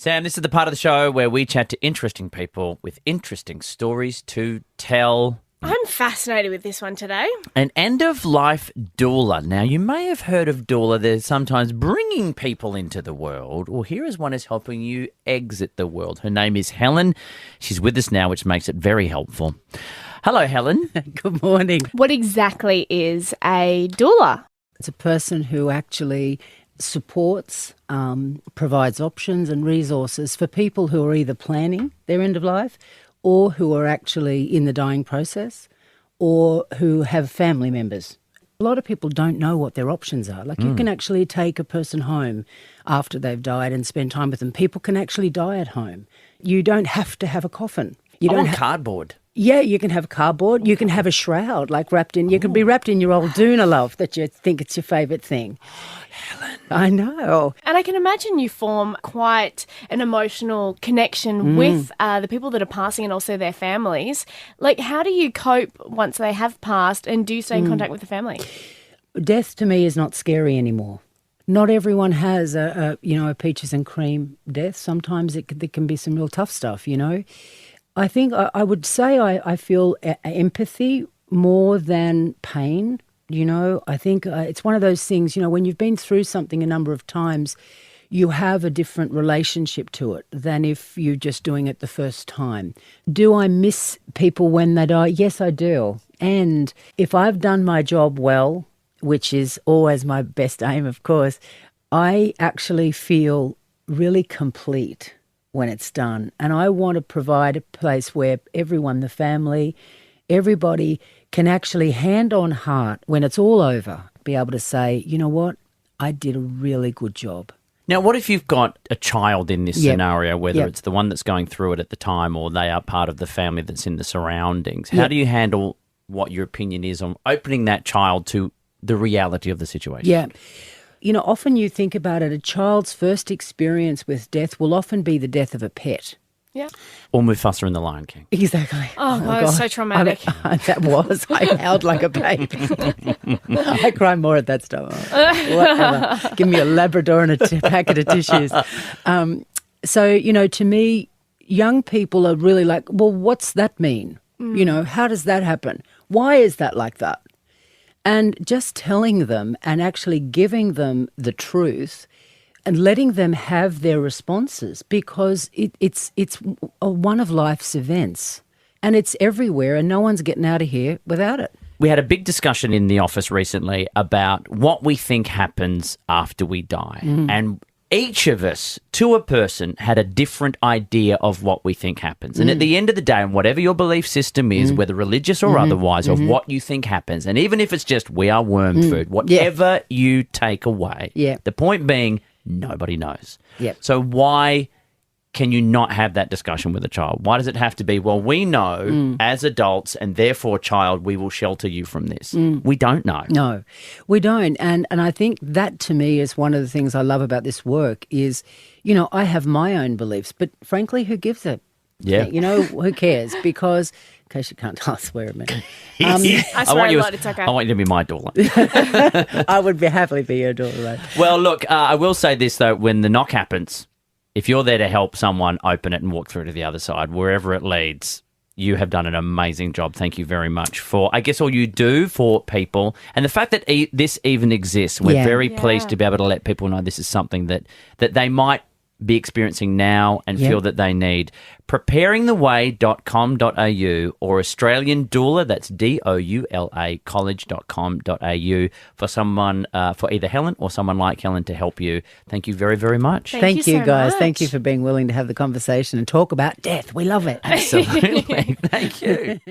Sam, this is the part of the show where we chat to interesting people with interesting stories to tell. I'm fascinated with this one today. An end-of-life doula. Now, you may have heard of doula. They're sometimes bringing people into the world. Well, here is one who's helping you exit the world. Her name is Helen. She's with us now, which makes it very helpful. Hello, Helen. Good morning. What exactly is a doula? It's a person who actually supports, provides options and resources for people who are either planning their end of life or who are actually in the dying process or who have family members. A lot of people don't know what their options are. Like you can actually take a person home after they've died and spend time with them. People can actually die at home. You don't have to have a coffin. You don't have cardboard. Yeah, you can have cardboard. You can have a shroud, like wrapped in. You can be wrapped in your old doona love that you think it's your favourite thing. Helen. I know. And I can imagine you form quite an emotional connection with the people that are passing and also their families. Like, how do you cope once they have passed, and do you stay in contact with the family? Death to me is not scary anymore. Not everyone has a peaches and cream death. Sometimes there can be some real tough stuff, you know. I think I would say I feel empathy more than pain. You know, I think it's one of those things, you know, when you've been through something a number of times, you have a different relationship to it than if you're just doing it the first time. Do I miss people when they die? Yes, I do. And if I've done my job well, which is always my best aim, of course, I actually feel really complete when it's done. And I want to provide a place where everyone, the family, everybody can actually hand on heart, when it's all over, be able to say, you know what, I did a really good job. Now, what if you've got a child in this scenario, whether it's the one that's going through it at the time or they are part of the family that's in the surroundings? How do you handle what your opinion is on opening that child to the reality of the situation? Yeah. You know, often you think about it, a child's first experience with death will often be the death of a pet. Yeah. Or Mufasa in The Lion King. Exactly. Oh God, it's so traumatic. I howled like a baby. I cry more at that stuff. Whatever. Give me a Labrador and a packet of tissues. So, you know, to me, young people are really like, well, what's that mean? You know, how does that happen? Why is that like that? And just telling them and actually giving them the truth and letting them have their responses, because it's one of life's events and it's everywhere and no one's getting out of here without it. We had a big discussion in the office recently about what we think happens after we die. And each of us, to a person, had a different idea of what we think happens. And at the end of the day, and whatever your belief system is, whether religious or otherwise, of what you think happens, and even if it's just we are worm food, whatever you take away, the point being, nobody knows. So why can you not have that discussion with a child? Why does it have to be, well, we know as adults and therefore, child, we will shelter you from this? We don't know. No, we don't. And I think that to me is one of the things I love about this work is, you know, I have my own beliefs, but frankly, who gives a... Yeah. You know, who cares? Because, in case you can't, I'll swear a minute. I swear a lot, it's okay. I want you to be my doula. I would happily be your doula, right? Well, look, I will say this, though. When the knock happens, if you're there to help someone open it and walk through to the other side, wherever it leads, you have done an amazing job. Thank you very much for, I guess, all you do for people. And the fact that this even exists, we're very pleased to be able to let people know this is something that they might be experiencing now and feel that they need. Preparingtheway.com.au or Australian Doula, that's DOULA, college.com.au for someone, for either Helen or someone like Helen to help you. Thank you very, very much. Thank you so guys. much. Thank you for being willing to have the conversation and talk about death. We love it. Absolutely. Thank you.